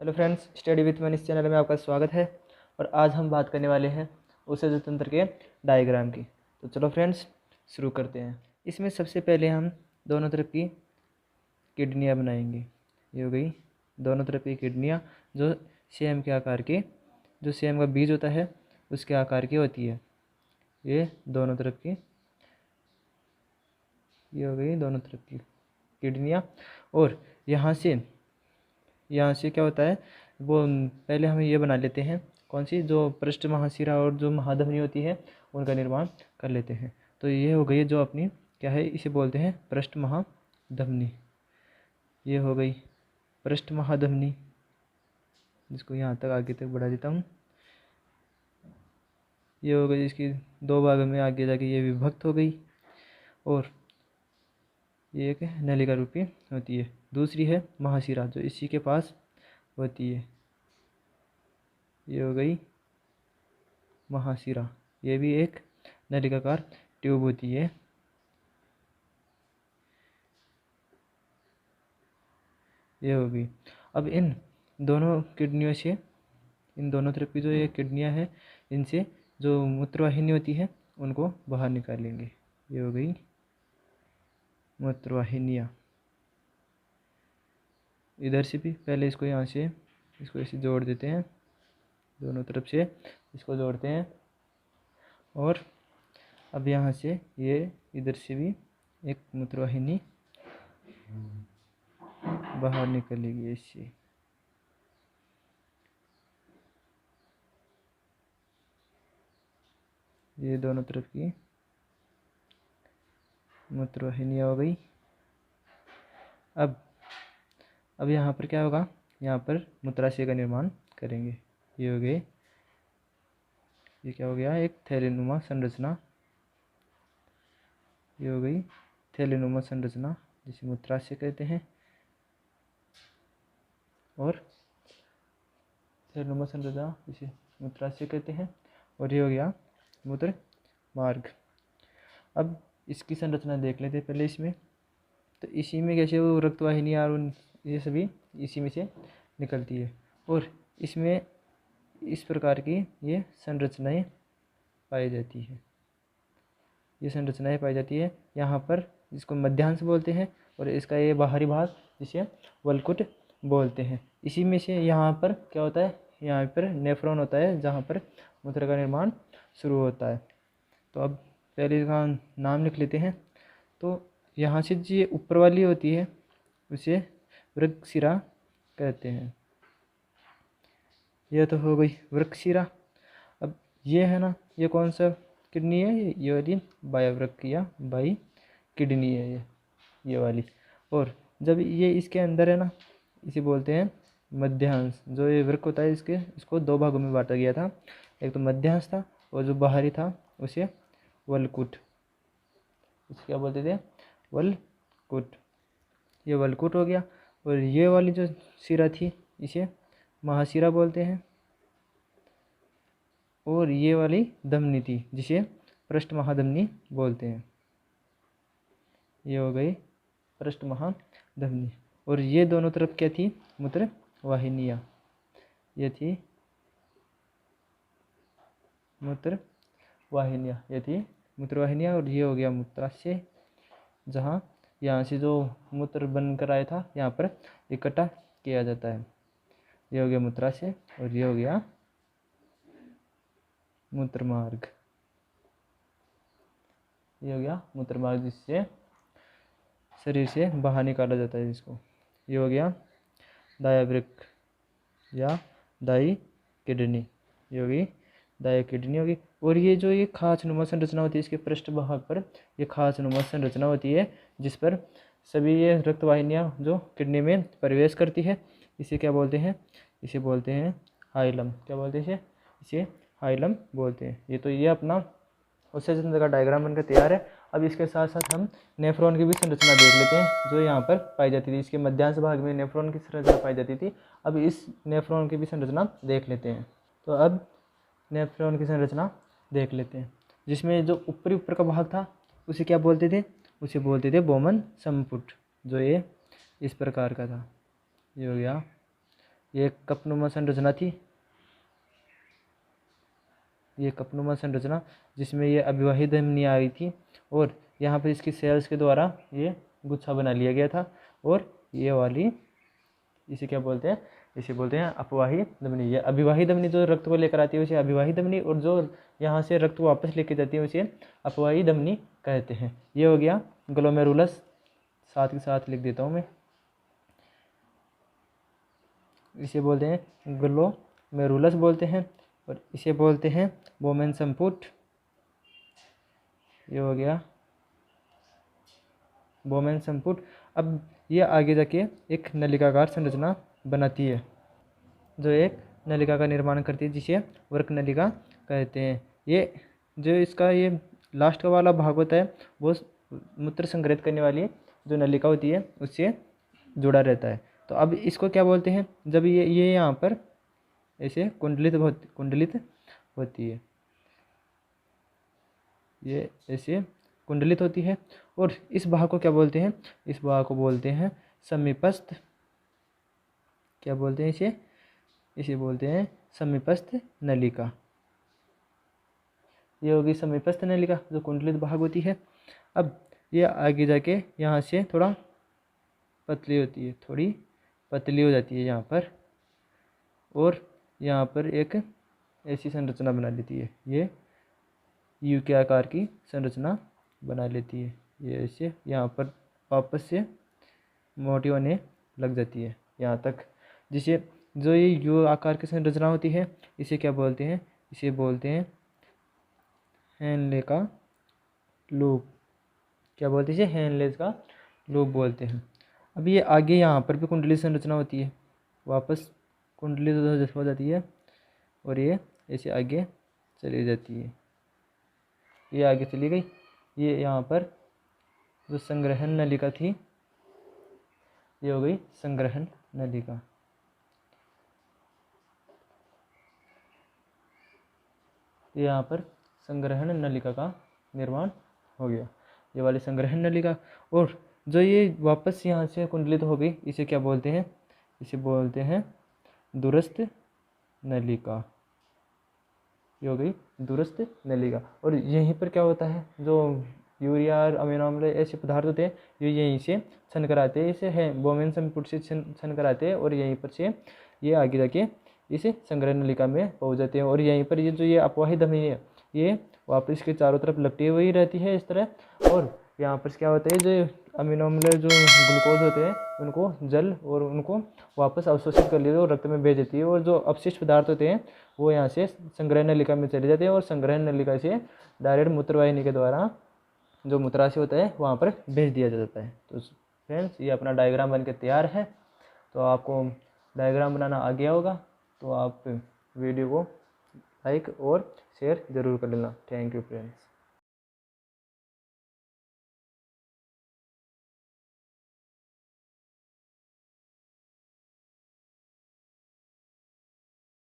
Hello friends, study with man इस channel में आपका स्वागत है। और आज हम बात करने वाले हैं उत्सर्जन तंत्र के डायग्राम की। तो चलो फ्रेंड्स शुरू करते हैं। इसमें सबसे पहले हम दोनों तरफ की किडनियाँ बनाएंगे। ये हो गई दोनों तरफ की किडनियाँ जो सेम के आकार की, जो सेम का बीज होता है उसके आकार की होती है। ये दोनों तरफ की, ये हो गई दोनों तरफ की किडनियाँ। और यहाँ से क्या होता है, वो पहले हम ये बना लेते हैं, कौन सी, जो पृष्ठ महाशिरा और जो महाधमनी होती है उनका निर्माण कर लेते हैं। तो ये हो गई जो अपनी क्या है, इसे बोलते हैं पृष्ठ महाधमनी। ये हो गई पृष्ठ महाधमनी, जिसको यहाँ तक आगे तक बढ़ा देता हूँ। ये हो गई, इसकी दो भागों में आगे जाके ये विभक्त हो गई। और ये एक नलिका रूपी होती है। दूसरी है महाशिरा जो इसी के पास होती है। ये हो गई महाशिरा, ये भी एक नलिकाकार ट्यूब होती है। ये हो गई। अब इन दोनों किडनियों से, इन दोनों तरफ की जो ये किडनियाँ हैं, इनसे जो मूत्रवाहिनी होती है उनको बाहर निकालेंगे। ये हो गई मूत्रवाहिनियाँ। इधर से भी पहले इसको यहाँ से, इसको ऐसे जोड़ देते हैं, दोनों तरफ से इसको जोड़ते हैं। और अब यहाँ से ये इधर से भी एक मूत्रवाहिनी बाहर निकलेगी इससे। ये दोनों तरफ की मूत्रवाहिनियाँ हो गई। अब यहाँ पर क्या होगा, यहाँ पर मूत्राशय का निर्माण करेंगे। ये हो गए, ये क्या हो गया, एक थैलीनुमा संरचना। ये हो गई थैलीनुमा संरचना जिसे मूत्राशय कहते हैं। और थैलीनुमा संरचना जिसे मूत्राशय कहते हैं। और ये हो गया मूत्र मार्ग। अब इसकी संरचना देख लेते हैं पहले इसमें। तो इसी में कैसे वो रक्तवाहिनियाँ और ये सभी इसी में से निकलती है। और इसमें इस प्रकार की ये संरचनाएं पाई जाती है। ये संरचनाएं पाई जाती है यहाँ पर, जिसको मध्यांश बोलते हैं। और इसका ये बाहरी भाग जिसे वलकुट बोलते हैं। इसी में से यहाँ पर क्या होता है, यहाँ पर नेफ्रॉन होता है जहाँ पर मूत्र का निर्माण शुरू होता है। तो अब पहले इसका नाम लिख लेते हैं। तो यहाँ से जो ऊपर वाली होती है उसे वृक्कशिरा कहते हैं। यह तो हो गई वृक्कशिरा। अब ये है ना, ये कौन सा किडनी है, ये वाली बाह्यवृक्क या बाई किडनी है ये वाली। और जब ये इसके अंदर है ना, इसे बोलते हैं मध्यांश। जो ये वृक्क होता है इसको दो भागों में बांटा गया था। एक तो मध्यांश था और जो बाहरी था उसे वलकुट, इसे क्या बोलते थे, वलकुट। ये वलकुट हो गया। और ये वाली जो शिरा थी इसे महाशिरा बोलते हैं। और ये वाली धमनी थी जिसे पृष्ठ महाधमनी बोलते हैं। ये हो गई पृष्ठ महाधमनी। और ये दोनों तरफ क्या थी, मूत्र वाहिनियाँ। ये थी मूत्र वाहिनियाँ, ये थी मूत्रवाहिनियाँ। और ये हो गया मूत्राशय, जहाँ यहाँ से जो मूत्र बनकर आया था यहाँ पर इकट्ठा किया जाता है। ये हो गया मूत्राशय। और ये हो गया मूत्रमार्ग। ये हो गया मूत्रमार्ग जिससे शरीर से बाहर निकाला जाता है इसको। ये हो गया दायावृक्क या दाई किडनी। ये होगी दाई किडनी होगी। और ये जो ये खांचनुमा संरचना होती है इसके पृष्ठ भाग पर, ये खांचनुमा संरचना होती है जिस पर सभी ये रक्तवाहिनियाँ जो किडनी में प्रवेश करती है, इसे क्या बोलते हैं, इसे बोलते हैं हाइलम। क्या बोलते हैं इसे हाइलम बोलते हैं। ये तो ये अपना उत्सर्जन तंत्र का डायग्राम बनकर तैयार है। अब इसके साथ साथ हम नेफ्रॉन की भी संरचना देख लेते हैं जो यहाँ पर पाई जाती थी। इसके मध्यांश भाग में नेफ्रॉन की संरचना पाई जाती थी। अब इस नेफ्रॉन की भी संरचना देख लेते हैं। तो अब नेफ्रॉन की संरचना देख लेते हैं, जिसमें जो ऊपर का भाग था उसे क्या बोलते थे, उसे बोलते थे बोमन संपुट, जो ये इस प्रकार का था। ये हो गया ये कपनुमा संरचना थी, ये कपनुमा संरचना जिसमें ये अभिवाही धमनी आ रही थी और यहाँ पर इसकी सेल्स के द्वारा ये गुच्छा बना लिया गया था। और ये वाली इसे क्या बोलते हैं, इसे बोलते हैं अपवाही धमनी। ये अभिवाही धमनी जो रक्त को लेकर आती है उसे अभिवाही धमनी, और जो यहाँ से रक्त को वापस लेके जाती है उसे अपवाही धमनी कहते हैं। ये हो गया ग्लोमेरुलस, साथ के साथ लिख देता हूँ मैं, इसे बोलते हैं ग्लोमेरुलस बोलते हैं, और इसे बोलते हैं बोमेन संपुट। ये हो गया बोमेन संपुट। अब ये आगे जाके एक नलिकाकार संरचना बनाती है, जो एक नलिका का निर्माण करती है, जिसे वर्क नलिका कहते हैं। ये जो इसका ये लास्ट का वाला भाग होता है वो मूत्र संग्रहित करने वाली जो नलिका होती है उससे जुड़ा रहता है। तो अब इसको क्या बोलते हैं, जब ये यहाँ पर ऐसे कुंडलित होती है, ये ऐसे कुंडलित होती है, और इस भाग को क्या बोलते हैं, इस भाग को बोलते हैं समीपस्थ। क्या बोलते हैं इसे, इसे बोलते हैं समीपस्थ नलिका। ये होगी समीपस्थ नलिका जो कुंडलित भाग होती है। अब ये आगे जाके यहाँ से थोड़ा पतली होती है, थोड़ी पतली हो जाती है यहाँ पर, और यहाँ पर एक ऐसी संरचना बना लेती है, ये यू के आकार की संरचना बना लेती है। ये ऐसे यहाँ पर वापस से मोटी होने लग जाती है यहाँ तक, जिसे जो ये यू आकार की संरचना होती है इसे क्या बोलते हैं, इसे बोलते हैं हेनले का लूप। क्या बोलते हैं इसे, हेनले का लूप बोलते हैं। अब ये आगे यहाँ पर भी कुंडली संरचना होती है, वापस कुंडली हो जाती है, और ये ऐसे आगे चली जाती है, ये आगे चली गई। ये यहाँ पर जो संग्रहण नलिका थी ये हो गई संग्रहण नलिका। यहाँ पर संग्रहण नलिका का निर्माण हो गया, ये वाली संग्रहण नलिका। और जो ये वापस यहाँ से कुंडलित हो गई इसे क्या बोलते हैं, इसे बोलते हैं दूरस्थ नलिका। ये हो गई दूरस्थ नलिका। और यहीं पर क्या होता है, जो यूरिया और अमीनो अम्ल ऐसे पदार्थ होते हैं ये यहीं से छन कर आते हैं, इसे है बोमेन संपुट से छन कर आते हैं, और यहीं पर से ये आगे जाके इस संग्रहण नलिका में पहुंच जाते हैं। और यहीं पर ये जो ये अपवाही धमनी है ये वापस के चारों तरफ लपटी हुई रहती है इस तरह, और यहाँ पर क्या होता है जो अमीनो अम्ल जो ग्लूकोज होते हैं उनको जल और उनको वापस अवशोषित कर लेते हैं और रक्त में भेज देती है, और जो अपशिष्ट पदार्थ होते हैं वो यहाँ से संग्रहण नलिका में चले जाते हैं, और संग्रहण नलिका से डायरेक्ट मूत्रवाहिनी के द्वारा जो मूत्राशय होता है वहाँ पर भेज दिया जाता है। तो फ्रेंड्स ये अपना डायग्राम बनके तैयार है। तो आपको डायग्राम बनाना आ गया होगा, तो आप वीडियो को लाइक और शेयर ज़रूर कर लेना। Thank you friends.